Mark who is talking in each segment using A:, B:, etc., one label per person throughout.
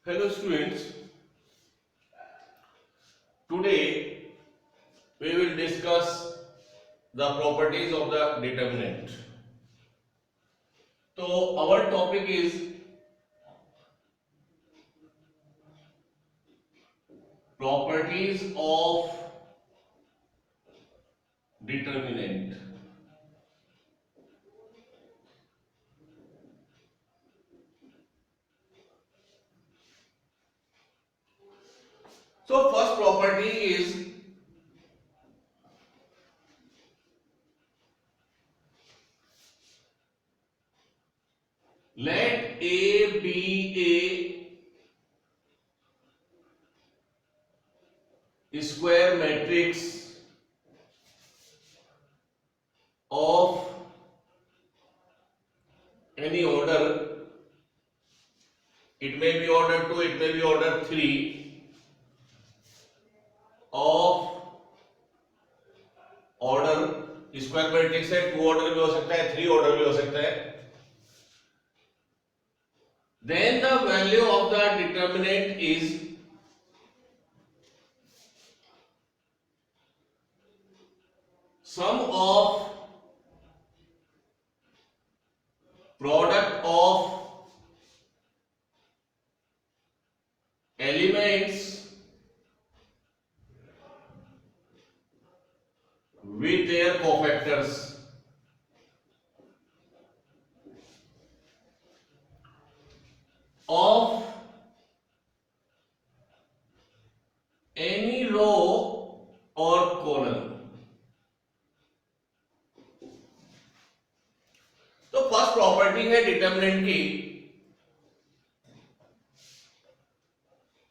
A: Hello students, today we will discuss the properties of the determinant. So our topic is properties of determinant. So first property is let A be a square matrix of any order. It may be order 2, it may be order 3 of order square matrix है, 2 order भी हो सकता है, 3 order भी हो सकता है. Then the value of the determinant is sum of product of elements with their cofactors of any row or column. तो फर्स्ट प्रॉपर्टी है डिटर्मिनेंट की.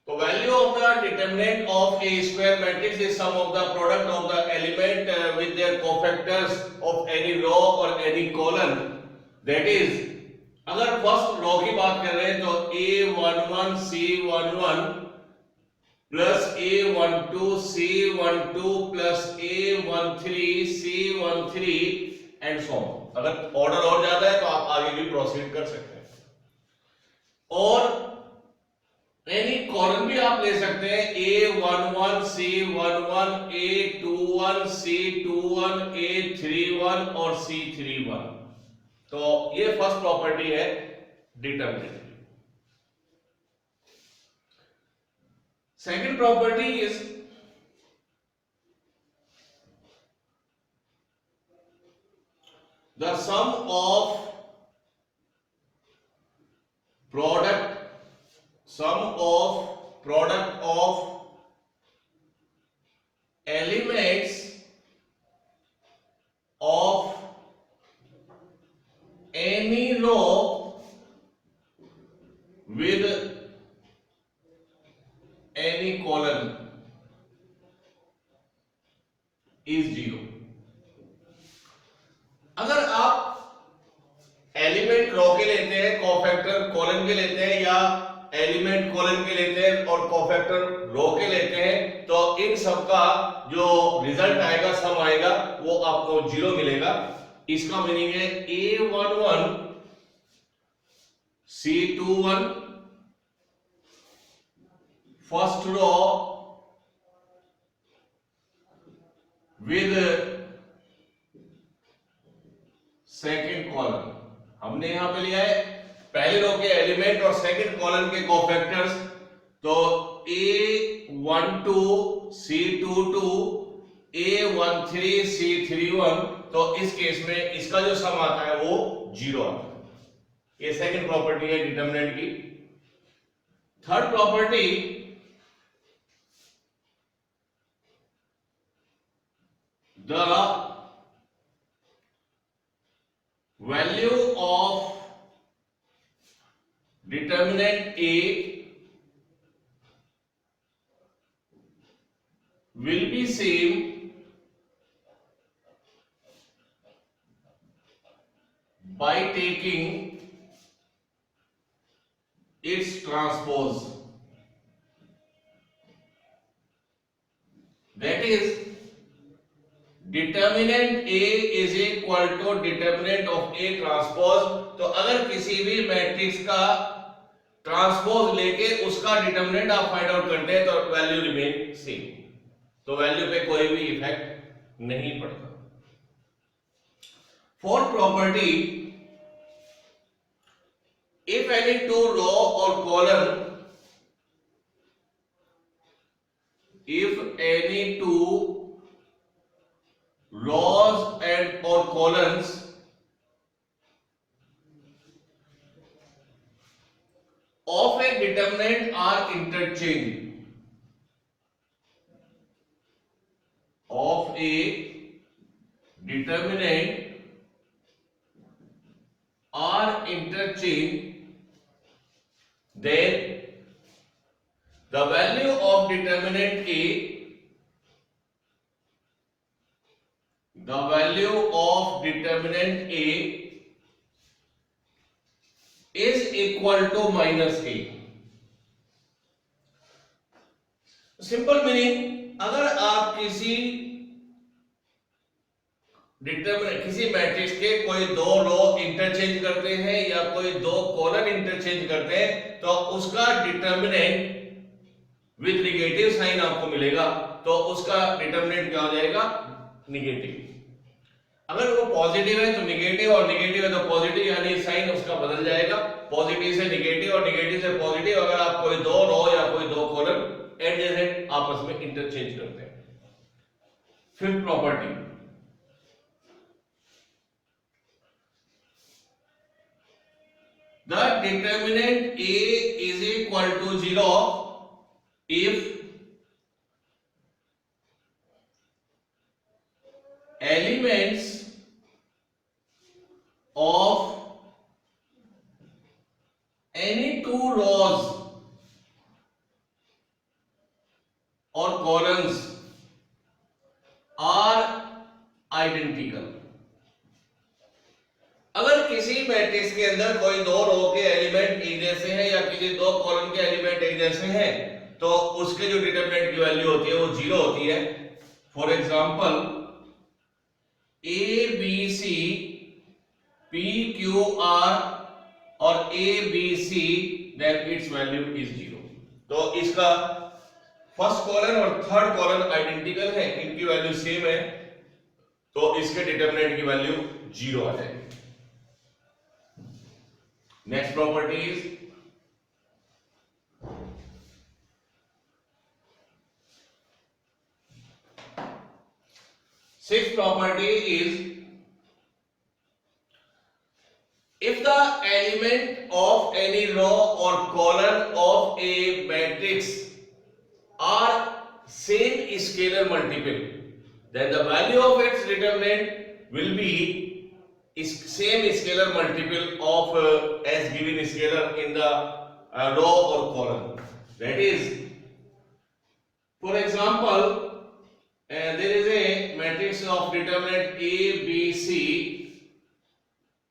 A: तो value of the determinant of a square matrix is sum of the product of the element with their cofactors of any row और any column. That is, अगर first row की बात कर रहे हैं तो a11 c11 plus a12 c12 plus a13 c13 and so on. अगर order और ज्यादा है तो आप आगे भी प्रोसीड कर सकते हैं. और एनी कॉलम भी आप ले सकते हैं, a11 c11 a21 c21 a31 और c31. तो ये फर्स्ट प्रॉपर्टी है determinant. Second property is the sum of product of elements of any row with any column is 0. अगर आप एलिमेंट रो के लेते हैं, कोफैक्टर कॉलम के लेते हैं, या एलिमेंट कॉलम के लेते हैं और कोफैक्टर रो के लेते हैं, तो इन सब का जो रिजल्ट आएगा, सम आएगा, वो आपको 0 मिलेगा. इसका मीनिंग है a11 c21 first row with second column. हमने यहां पे लिया है पहले रो के एलिमेंट और सेकंड कॉलम के कोफैक्टर्स. तो a12 c22 a13 c31. तो इस केस में इसका जो सम आता है वो 0 आता है. ये सेकंड प्रॉपर्टी है डिटर्मिनेंट की. Third property, the value of determinant A will be same by taking its transpose. That is, determinant A is equal to determinant of A transpose. तो अगर किसी भी मैट्रिक्स का ट्रांसपोज लेके उसका डिटरमिनेंट आप फाइंड आउट करते हैं तो वैल्यू रिमेन सेम, तो वैल्यू पे कोई भी इफेक्ट नहीं पड़ता। Fourth property, if any two row or column, if any two rows and or columns of a determinant are interchanged, of a determinant are interchanged, then the value of determinant A, the value of determinant A is equal to minus A. Simple meaning, अगर आप किसी किसी matrix के कोई दो रो interchange करते हैं या कोई दो कॉलम इंटरचेंज करते हैं तो उसका डिटरमिनेंट विद निगेटिव साइन आपको मिलेगा, तो उसका डिटरमिनेंट क्या हो जाएगा? निगेटिव। अगर वो पॉजिटिव है तो निगेटिव, और निगेटिव है तो पॉजिटिव, यानी साइन उसका बदल जाएगा, पॉजिटिव से निगेटिव और निगेटिव से पॉजिटिव, अगर आप कोई दो रो या कोई दो कॉलम एडजेसेंट आपस में इंटरचेंज करते हैं। Fifth property, the determinant A is equal to 0 if elements of any two rows or columns are identical। अगर किसी मैट्रिक्स के अंदर कोई दो रो के एलिमेंट एक जैसे हैं या किसी दो कॉलम के एलिमेंट एक जैसे हैं तो उसके जो डिटरमिनेंट की वैल्यू होती है वो 0 होती है। For example A B C P Q R और A B C, then its value is 0। तो इसका फर्स्ट कॉलम और थर्ड कॉलम आइडेंटिकल है, इनकी वैल्यू सेम है, तो इसके डिटरमिनेंट की वैल्यू 0 आ जाएगी। Next property is sixth property is if the element of any row or column of a matrix are same scalar multiple, then the value of its determinant will be is same scalar multiple of as given scalar in the row or column. That is, for example, there is a matrix of determinant A, B, C,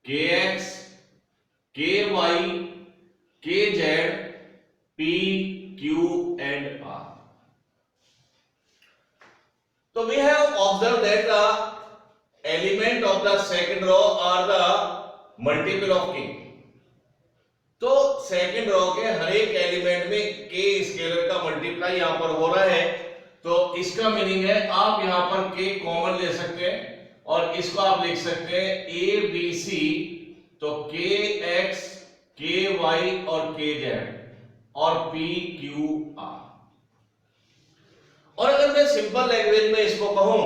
A: Kx, Ky, Kz, P, Q and R. So we have observed that the element of the second row are the multiple of k। तो second row के हर एक element में k scalar का multiply यहां पर हो रहा है, तो इसका मीनिंग है आप यहां पर k कॉमन ले सकते हैं और इसको आप लिख सकते हैं a b c, तो kx ky और kz और p q r। और अगर मैं सिंपल लैंग्वेज में इसको कहूं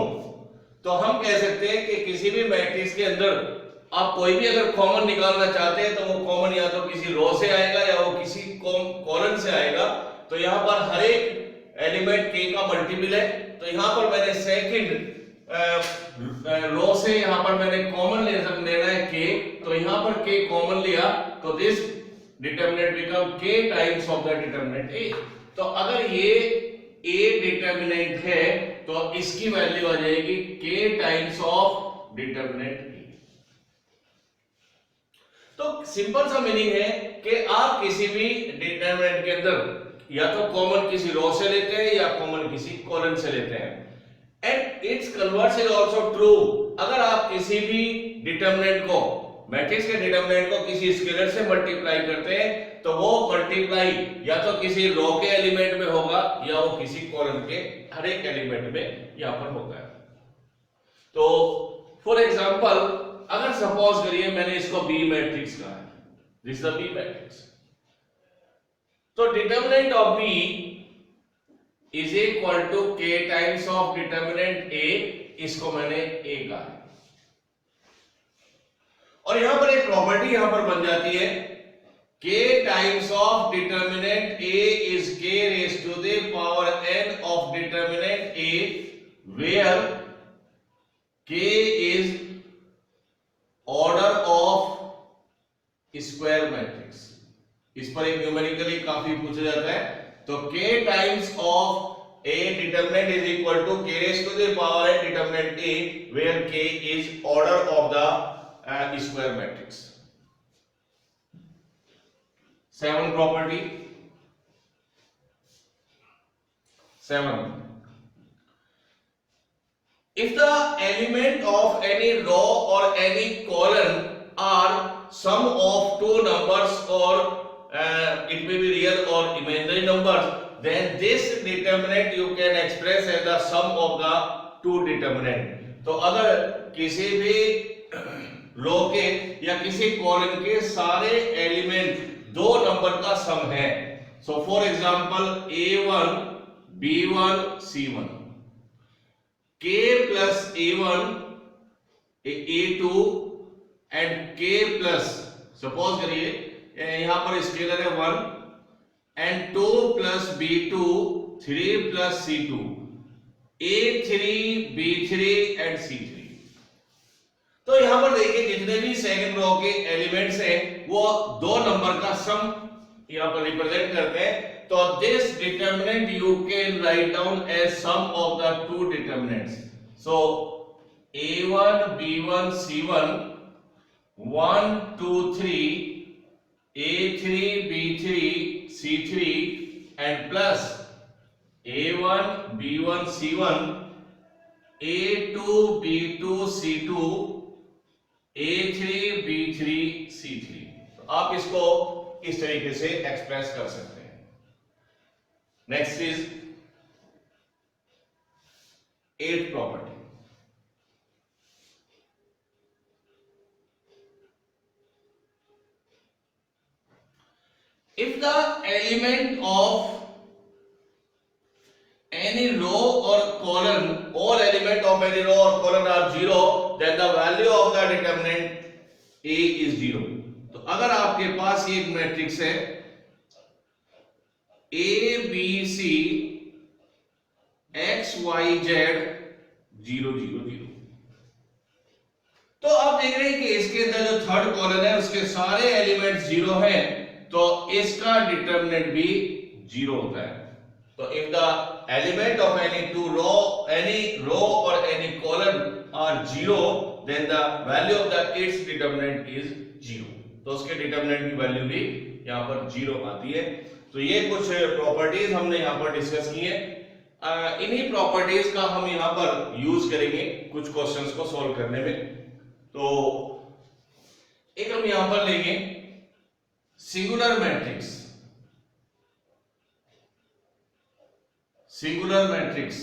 A: तो हम कह सकते हैं कि किसी भी मैट्रिक्स के अंदर आप कोई भी अगर कॉमन निकालना चाहते हैं तो वो कॉमन या तो किसी रो से आएगा या वो किसी कॉलम से आएगा। तो यहाँ पर हर एक एलिमेंट k का मल्टीपल है, तो यहाँ पर मैंने सेकंड रो से यहाँ पर मैंने कॉमन लेना है k, तो यहाँ पर k कॉमन लिया तो this determinant become k times of the determinant a। तो अगर ये a डिटरमिनेंट है तो इसकी वैल्यू आ जाएगी k times of determinant a। तो सिंपल सा मीनिंग है कि आप किसी भी डिटरमिनेंट के अंदर या तो कॉमन किसी रो से लेते हैं या कॉमन किसी कॉलम से लेते हैं। And it's converse is also true, अगर आप किसी भी डिटरमिनेंट को मैट्रिक्स के डिटरमिनेंट को किसी स्केलर से मल्टीप्लाई करते हैं तो वो मल्टीप्लाई या तो किसी रो के एलिमेंट में होगा या वो किसी कॉलम के हर एक एलिमेंट में यहां पर होता है। तो फॉर एग्जांपल अगर सपोज करिए मैंने इसको बी मैट्रिक्स कहा है, this is the B matrix, तो determinant of B is equal to K times of determinant A, इसको मैंने ए कहा है। और यहां पर एक प्रॉपर्टी यहां पर बन जाती है, k times of determinant a is k raise to the power n of determinant a, where k is order of square matrix. इस पर एक न्यूमेरिकली काफी पूछा जाता है। तो k times of a determinant is equal to k raise to the power n determinant a, where k is order of the square matrix. 7 property 7, if the element of any row or any column are sum of two numbers or it may be real or imaginary numbers, then this determinant you can express as the sum of the two determinant। तो अगर किसी भी रो के या किसी column के सारे element दो नंबर का सम है, so for example a1 b1 c1, k plus a1 a2 and k plus, suppose करिए यहां पर स्केलर है 1 and 2 plus b2 3 plus c2 a3 b3 and c3। तो यहां पर देखिए जितने भी सेकंड रो के एलिमेंट्स हैं वो दो नंबर का सम यहां पर रिप्रेजेंट करते हैं। तो this determinant you can write down as sum of the two determinants. So a1 b1 c1 1 2 3 a3 b3 c3 and plus a1 b1 c1 a2 b2 c2 a3 b3 c3। तो आप इसको इस तरीके से express कर सकते हैं। Next is 8th property. If the element of any row or column, all element of any row or column are zero, then the value of the determinant a is zero। तो अगर आपके पास एक matrix है a b c x y z 0 0 0, तो आप देख रहे हैं कि इसके अंदर जो थर्ड कॉलम है उसके सारे एलिमेंट जीरो हैं, तो इसका डिटरमिनेंट भी जीरो होता है। तो if the element of any row or any column are zero, then the value of the its determinant is zero। तो उसके डिटरमिनेंट की वैल्यू भी यहाँ पर जीरो आती है। तो ये कुछ प्रॉपर्टीज हमने यहाँ पर डिस्कस की हैं। इन्हीं प्रॉपर्टीज का हम यहाँ पर यूज करेंगे कुछ क्वेश्चंस को सॉल्व करने में। तो एक हम यहाँ पर लेंगे singular matrix. Singular matrix,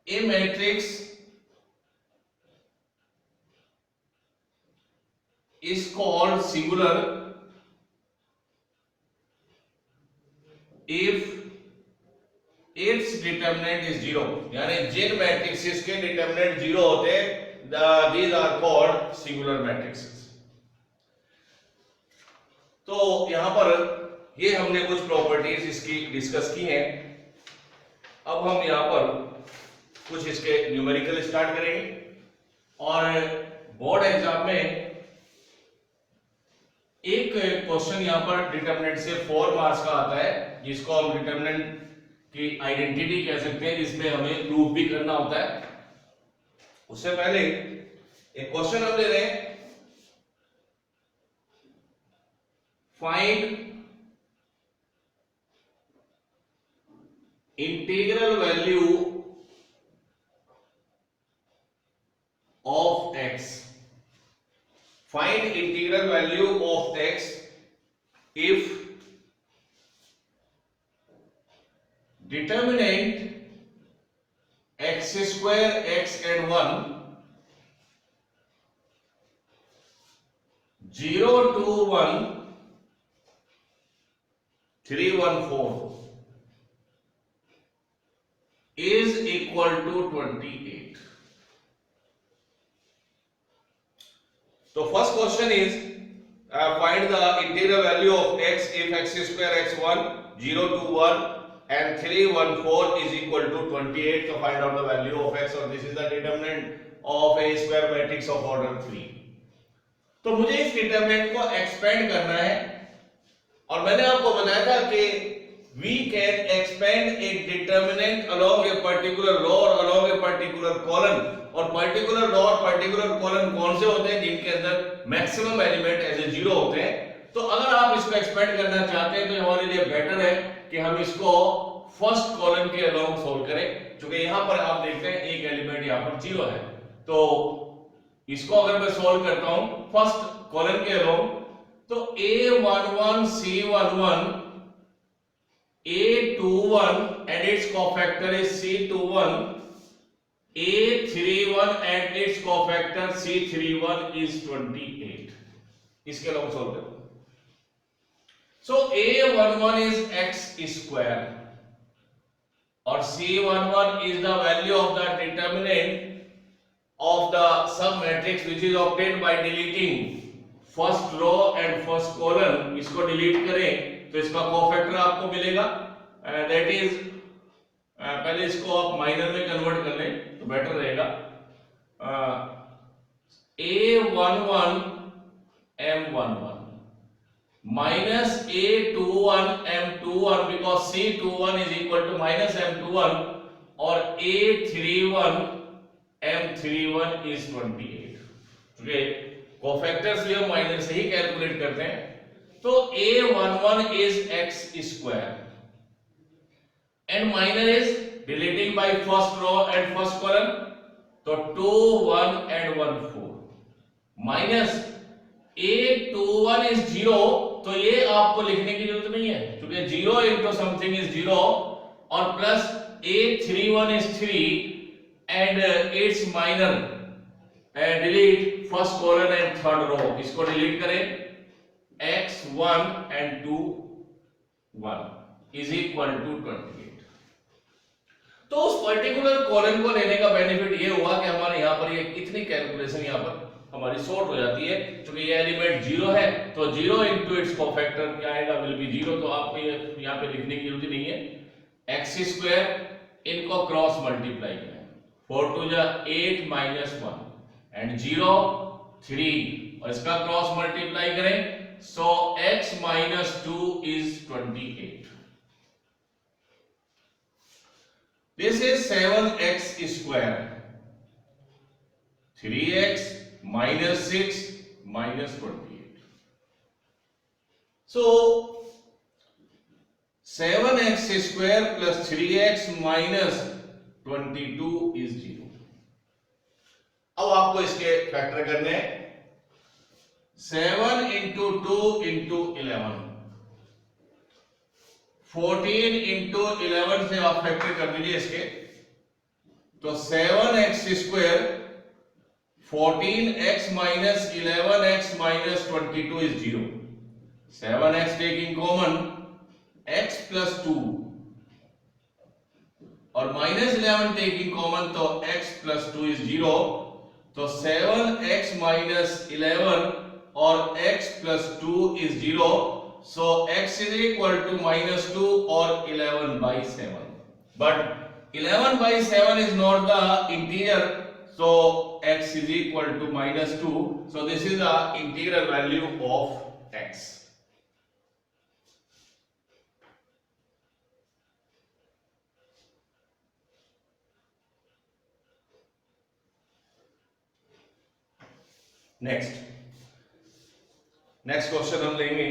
A: a matrix is called singular if its determinant is zero। यानी जिन मैट्रिक्सेस के डिटरमिनेंट जीरो होते हैं these are called singular matrices। तो यहां पर ये हमने कुछ प्रॉपर्टीज इसकी डिस्कस की हैं। अब हम यहां पर कुछ इसके न्यूमेरिकल स्टार्ट करेंगे और बोर्ड एग्जाम में एक क्वेश्चन यहां पर डिटरमिनेंट से 4 मार्क्स का आता है, जिसको हम डिटरमिनेंट की आइडेंटिटी कह सकते हैं, जिसमें हमें प्रूफ भी करना होता है। उससे पहले एक क्वेश्चन हम ले रहे हैं, find integral value of find integral value of x if determinant x square x and 1 0 2 1 3 1 4 is equal to 28. So first question is find the integral value of x if x square x1 0 2 1 and 3 1 4 is equal to 28. So find out the value of x, or this is the determinant of a square matrix of order 3. तो मुझे इस determinant को expand करना है, और मैंने आपको बताया था कि we can expand a determinant along a particular row or along a particular column, और particular row और particular column कौन से होते हैं जिनके अंदर maximum element as a zero होते हैं। तो अगर आप इसको एक्सपेंड करना चाहते हैं तो हमारे लिए बेटर है कि हम इसको फर्स्ट कॉलम के अलोंग सोल्व करें, क्योंकि यहां पर आप देखते हैं एक एलिमेंट यहां पर जीरो है। तो इसको अगर मैं सोल्व करता हूं फर्स्ट कॉलम के अलोंग, तो a11 c11 a21 and its cofactor is c21, a31 and its cofactor c31 is 28. इसके अलावा सॉल्व करो। So a11 is x square और c11 is the value of the determinant of the sub matrix which is obtained by deleting first row and first column। इसको delete करें तो इसका cofactor आपको मिलेगा, दैट इज पहले इसको आप माइनर में कन्वर्ट कर लें तो बेटर रहेगा। a11 m11 minus a21 m21 because c21 is equal to minus m21 और a31 m31 is 28। Okay, cofactors भी हम माइनर से ही कैलकुलेट करते हैं। तो a11 is x square and minor is deleting by first row and first column, तो 2 1 and 1 4 minus a21 is 0, तो ये आपको लिखने की जरूरत नहीं है क्योंकि 0 into something is 0, और plus a31 is 3 and its minor delete first column and third row, इसको डिलीट करें x1 and 2 1 is equal to 28। तो उस पर्टिकुलर कॉलम को लेने का बेनिफिट ये हुआ कि हमारे यहाँ पर ये इतनी कैलकुलेशन यहाँ पर हमारी सॉर्ट हो जाती है, क्योंकि ये एलिमेंट जीरो है तो 0 into its cofactor क्या आएगा, विल बी 0। तो आपको ये यहाँ पे लिखने की जरूरत नहीं है। x स्क्वायर इनको क्रॉस मल्टीप्लाई करें, 4 2 जा 8 minus 1 and 0 3 और इसका क्रॉस मल्टीप्लाई करें, so x minus 2 is 28। This is 7x square, 3x minus 6 minus 28। So 7x square plus 3x minus 22 is 0। अब आपको इसके फैक्टर करने हैं। 7 into 2 into 11, 14 into 11 से आप फैक्टर कर दीजिए इसके, तो 7x square 14x minus 11x minus 22 is 0। 7x taking common, x plus 2 और minus 11 taking common, तो x plus 2 is 0। तो 7x minus 11 और x plus 2 is 0, so x is equal to minus 2 or 11 by 7, but 11 by 7 is not the integer, so x is equal to minus 2, so this is the integral value of x। Next question हम लेंगे,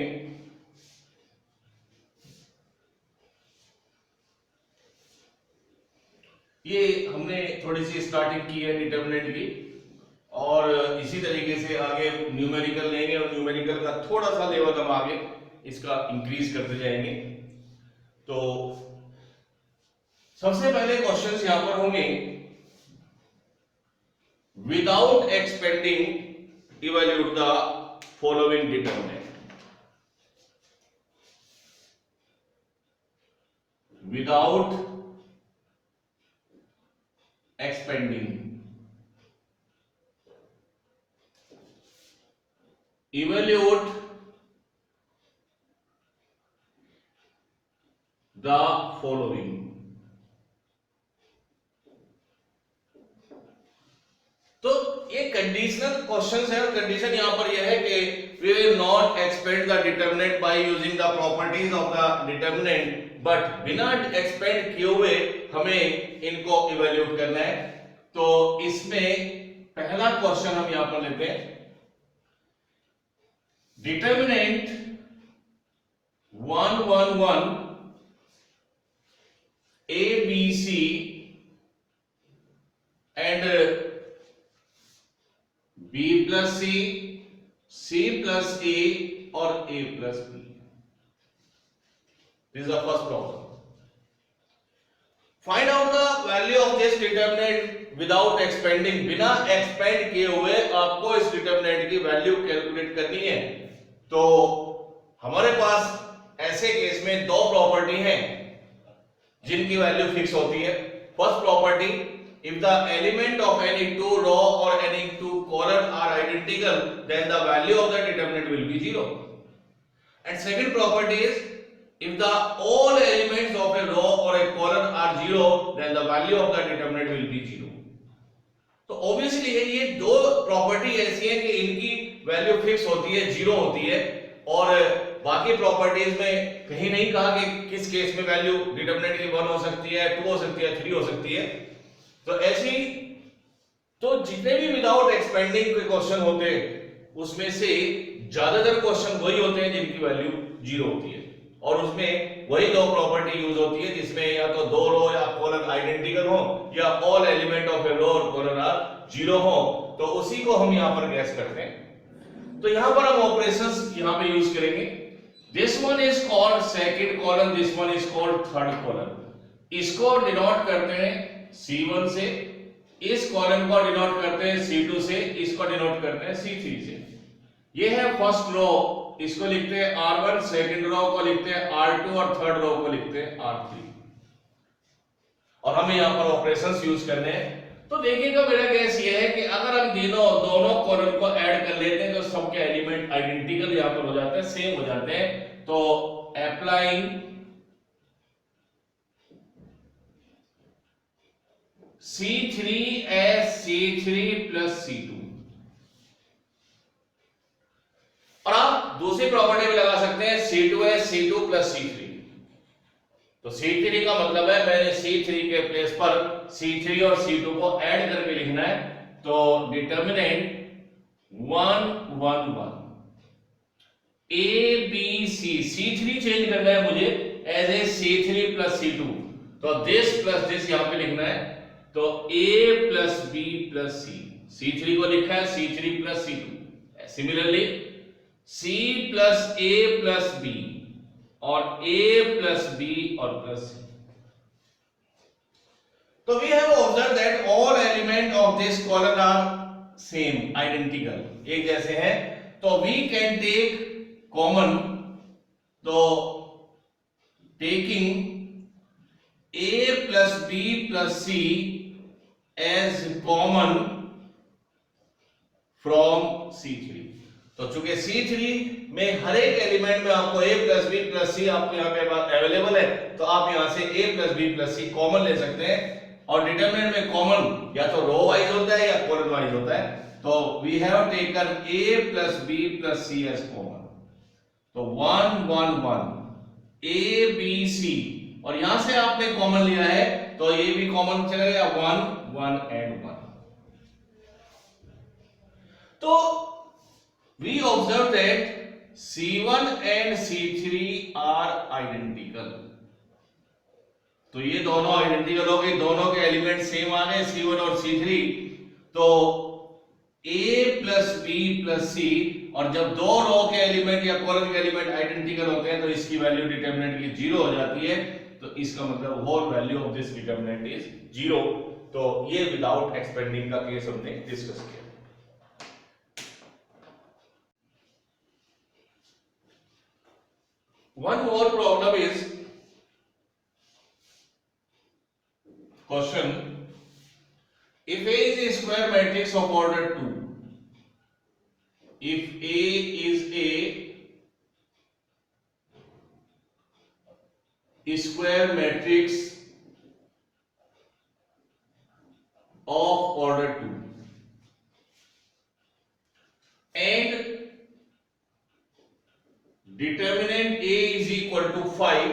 A: ये हमने थोड़ी सी starting की है determinant की, और इसी तरीके से आगे न्यूमेरिकल लेंगे और न्यूमेरिकल का थोड़ा सा लेवल हम आगे इसका इंक्रीज करते जाएंगे। तो सबसे पहले क्वेश्चंस यहां पर होंगे, without expanding evaluate the following determinant. Without expanding evaluate the following। तो ये कंडीशनल क्वेश्चन है और कंडीशन यहां पर यह है कि we will not expand the determinant by using the properties of the determinant, but बिना एक्सपेंड किए हुए हमें इनको इवेल्यूएट करना है। तो इसमें पहला क्वेश्चन हम यहां पर लेते हैं, determinant 1 1 1 A B C and B plus C, C plus A और A plus B। This is the first problem. Find out the value of this determinant without expanding। बिना एक्सपेंड किए हुए आपको इस डिटरमिनेंट की वैल्यू कैलकुलेट करनी है। तो हमारे पास ऐसे केस में दो प्रॉपर्टी हैं जिनकी वैल्यू फिक्स होती है। First property, if the element of any two row or any two column are identical, then the value of the determinant will be 0. And second property is, if the all elements of a row or a column are 0, then the value of the determinant will be 0. तो obviously ये दो property ऐसी हैं कि इनकी value fix होती है, 0 होती है, और बाकी प्रॉपर्टीज में कहीं नहीं कहा कि किस केस में वैल्यू डिटरमिनेंट की 1 हो सकती है, 2 हो सकती है, 3 हो सकती है। तो ऐसी तो जितने भी विदाउट एक्सपेंडिंग के क्वेश्चन होते हैं उसमें से ज्यादातर क्वेश्चन वही होते हैं जिनकी वैल्यू 0 होती है, और उसमें वही दो प्रॉपर्टी यूज होती है जिसमें या तो दो रो या कॉलम आइडेंटिकल हो या ऑल एलिमेंट ऑफ ए रो और कॉलम आर 0 हो। तो उसी को हम यहां पर गैस करते हैं। तो यहां पर हम ऑपरेशंस यहां पे यूज करेंगे। This one is called second column, this one is called third column. इसको डिनोट करते हैं C1 से, इस कॉलम को डिनोट करते हैं C2 से, इसको डिनोट करते हैं C3 से। ये है फर्स्ट रो, इसको लिखते हैं R1, सेकंड रो को लिखते हैं R2 और थर्ड रो को लिखते हैं R3। और हमें यहां पर ऑपरेशंस यूज करने हैं। तो देखिएगा मेरा केस ये है कि अगर हम दोनों कॉलम को ऐड कर लेते हैं तो सबके एलिमेंट आइडेंटिकल यहां पर हो जाते हैं, सेम हो जाते हैं। तो applying C3 as C3 plus C2, और आप दूसरी प्रॉपर्टी भी लगा सकते हैं C2 as C2 plus C3। तो C3 का मतलब है मैंने C3 के प्लेस पर C3 और C2 को ऐड करके लिखना है। तो determinant 1 1 1 A B C, C3 change करना है मुझे as a C3 plus C2, तो दिस प्लस दिस यहां पे लिखना है। तो A plus B plus C, C3 को लिखा है C3 plus C2। Similarly C plus A plus B और A plus B और plus C। तो we have observed that all element of this column are same, identical, एक जैसे हैं। तो we can take common, तो taking A plus B plus C as common from C3। तो चूंकि C3 में हर एक एलिमेंट में आपको A plus B plus C आपको यहाँ पे अवेलेबल है, तो आप यहाँ से A plus B plus C common ले सकते हैं। और डिटरमिनेंट में कॉमन या तो रो वाइज होता है या कॉलम वाइज होता है। तो we have taken A plus B plus C as common. तो 1 1 1 A B C, और यहां से आपने कॉमन लिया है तो ये भी कॉमन चला गया, 1 1 and 1। तो we observe that C1 and C3 are identical। तो ये दोनों आइडेंटिकल हो गए, दोनों के एलिमेंट सेम आ गए C1 और C3। तो ए प्लस बी प्लस सी, और जब दो रो के एलिमेंट या कॉलम के एलिमेंट आइडेंटिकल होते हैं तो इसकी वैल्यू डिटरमिनेंट की जीरो हो जाती है, तो इसका मतलब whole value of this determinant is zero. तो ये विदाउट एक्सपेंडिंग का केस हमने डिस्कस किया। One more problem is question: if A is a square matrix of order 2, if A is a square matrix of order 2 and determinant A is equal to 5,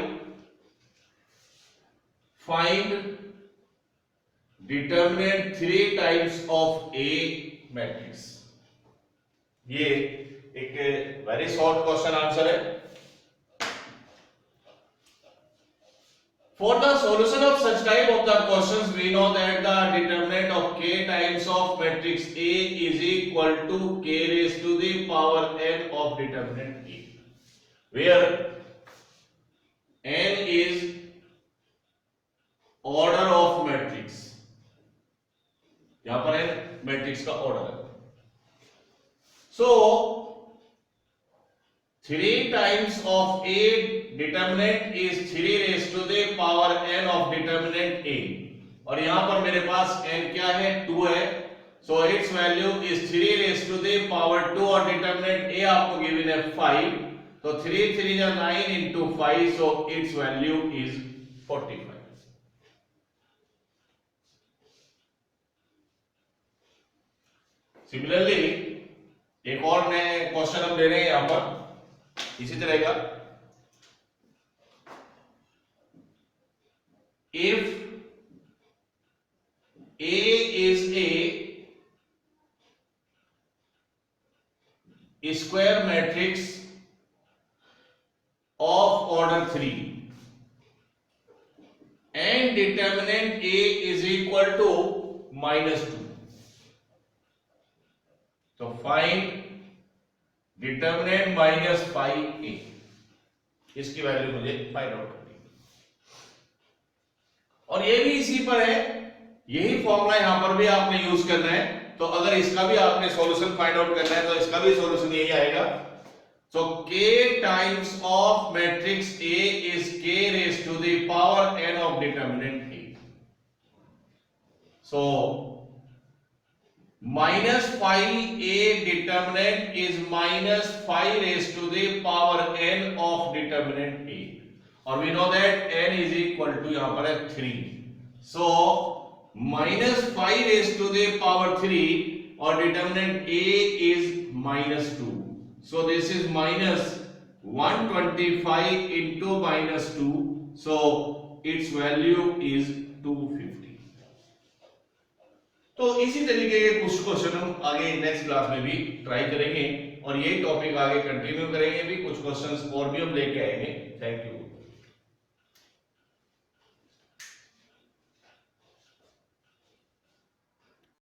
A: find determinant 3 times of A matrix। ये एक very short question answer है। For the solution of such type of the questions, we know that the determinant of k times of matrix A is equal to k raised to the power n of determinant A, where n is order of matrix, यहां पर n matrix का order है। So 3 times of A determinant is 3 raised to the power n of determinant A, और यहां पर मेरे पास n क्या है, 2 है, so its value is 3 raised to the power 2 और determinant A आपको given है 5, तो 3 3 जा 9 into 5, so its value is 45। Similarly एक और नए क्वेश्चन हम ले रहे हैं यहां पर इसी तरह का। If A is a square matrix of order 3 and determinant A is equal to -2, तो फाइंड डिटरमिनेंट -5A, इसकी वैल्यू मुझे फाइंड आउट करनी है। और ये भी इसी पर है, यही फॉर्मूला यहां पर भी आपने यूज करना है, तो अगर इसका भी आपने सॉल्यूशन फाइंड आउट करना है तो इसका भी सॉल्यूशन यही आएगा। So k times of matrix A is k raise to the power n of determinant A। So -5A determinant is -5 raised to the power n of determinant A, और we know that n is equal to यहां पर है 3, so -5 raised to the power 3 और determinant A is -2, so this is -125 into -2, so its value is 250। तो इसी तरीके के कुछ क्वेश्चन हम आगे नेक्स्ट क्लास में भी ट्राई करेंगे और यही टॉपिक आगे कंटिन्यू करेंगे भी, कुछ क्वेश्चंस और भी हम लेके आएंगे। Thank you.